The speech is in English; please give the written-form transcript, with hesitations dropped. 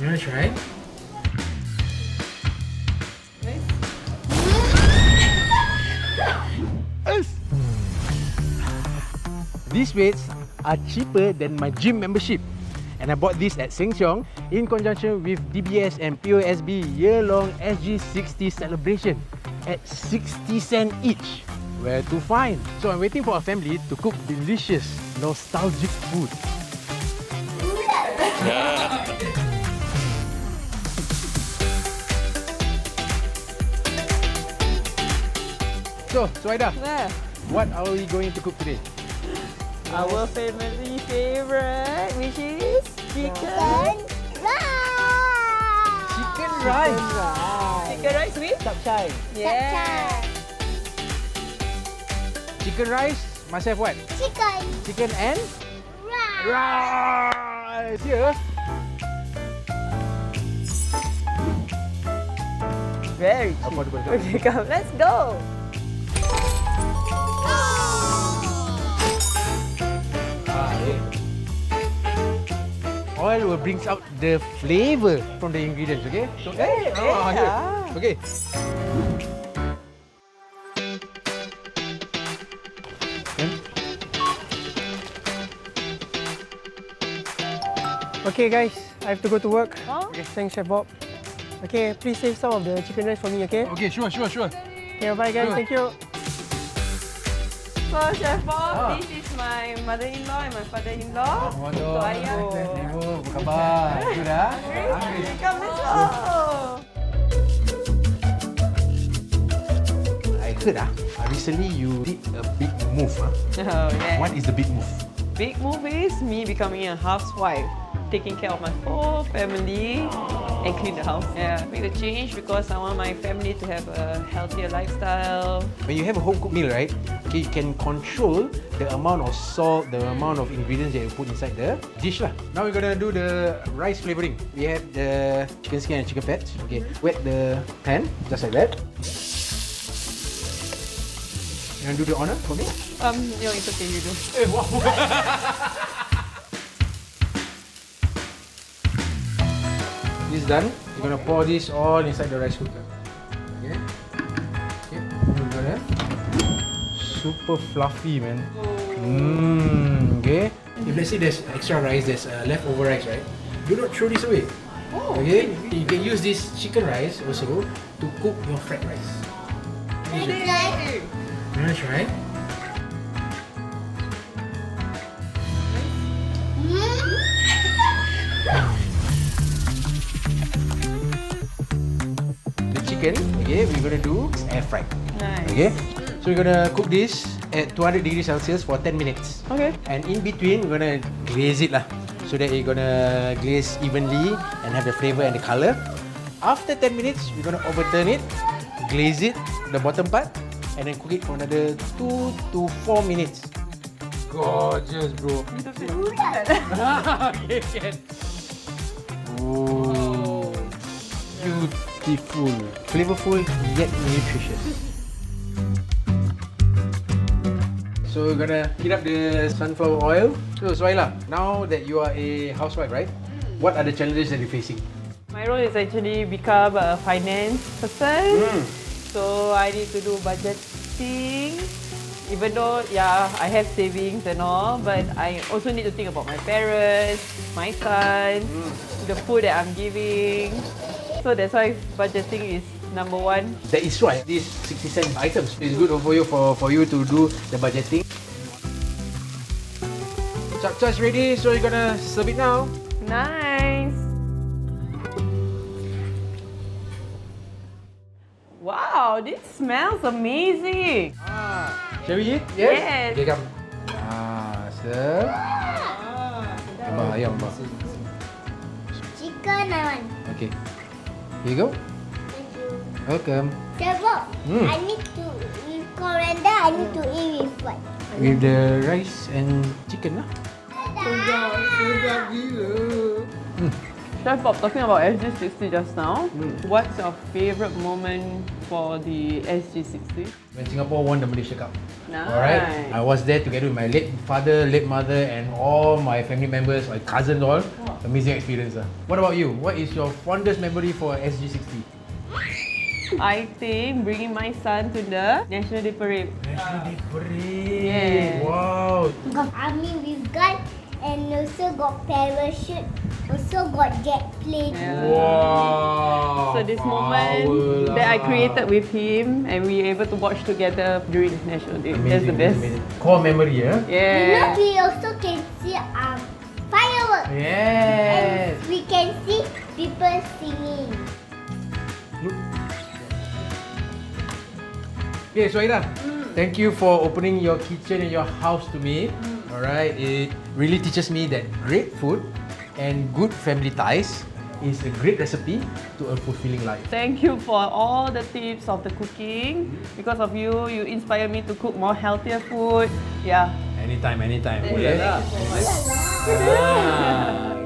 You wanna try? These weights are cheaper than my gym membership. And I bought this at Sheng Siong in conjunction with DBS and POSB year-long SG60 celebration at 60 cents each. Where to find? So I'm waiting for a family to cook delicious, nostalgic food. So, Suhaidah, what are we going to cook today? Our family favorite, which is chicken rice. Chicken rice. Chicken rice with Capcay. yeah. Chicken rice must have what? Chicken and rice. Yeah. Very cheap. Okay, come, let's go. Oil will brings out the flavor from the ingredients, okay? So, here. Okay. Okay guys, I have to go to work. Huh? Okay, thanks Chef Bob. Okay, please save some of the chicken rice for me, okay? Okay, sure. Okay, bye guys, Sure. thank you. So, Chef Bob, this is my mother-in-law and my father-in-law. So, ayah. Ibu, apa khabar? Good ah? Come, let's go. I heard recently you did a big move. Oh, yeah. What is the big move? Big move is me becoming a housewife, taking care of my whole family and clean the house. Yeah, make the change because I want my family to have a healthier lifestyle. When you have a home cooked meal, right? Okay, you can control the amount of salt, the amount of ingredients that you put inside the dish lah. Now we're gonna do the rice flavoring. We have the chicken skin and chicken fat. Okay, wet the pan just like that. You wanna do the honor for me? No, it's okay, you do. Wow. This is done. You're gonna pour this all inside the rice cooker. Okay. You're gonna super fluffy, man. Okay. If let's say there's extra rice, there's leftover rice, right? Do not throw this away. Okay. You can use this chicken rice also to cook your fried rice. You wanna try? Chicken, okay, we're gonna do air fry. Nice. Okay, so we're gonna cook this at 200 degrees Celsius for 10 minutes. Okay. And in between, we're gonna glaze it lah, so that it's gonna glaze evenly and have the flavor and the color. After 10 minutes, we're gonna overturn it, glaze it, the bottom part, and then cook it for another 2 to 4 minutes. Gorgeous, bro. Okay, can. Oh, beautiful, flavorful yet nutritious. So we're gonna heat up the sunflower oil. So Suhaidah, now that you are a housewife, right? What are the challenges that you're facing? My role is actually become a finance person. So I need to do budgeting. Even though, yeah, I have savings and all, but I also need to think about my parents, my son, the food that I'm giving. So that's why budgeting is number one. That is right. These 60 cent items is good for you to do the budgeting. Chapcha's ready, so you're gonna serve it now. Nice. Wow, this smells amazing. Shall we eat? Yes. Okay, come. Serve. Ayam, Chicken I want. Okay. Here you go. Thank you. Welcome. Chef Bob, I need to with coriander. I need to eat with what? With the rice and chicken lah. Chef Bob, talking about SG60 just now, what's your favourite moment for the SG60? When Singapore won the Malaysia Cup. Nice. Alright. I was there together with my late father, late mother, and all my family members, my cousins all. Amazing experience. What about you? What is your fondest memory for SG60? I think bringing my son to the National Day Parade. National Day Parade. Yeah. Wow. Got army with gun and also got parachute. Also got jet plane. Yeah. Wow. So this moment Power that I lah. created with him and we were able to watch together during National Day. That's the best. Amazing. Core memory, You know, Yeah. we also can see fireworks. Yes. And we can see people singing. Look. Okay, Suhaidah. Thank you for opening your kitchen and your house to me. Alright, it really teaches me that great food and good family ties is a great recipe to a fulfilling life. Thank you for all the tips of the cooking. Because of you, you inspire me to cook more healthier food. Yeah. Anytime. Thank you so much. Ah.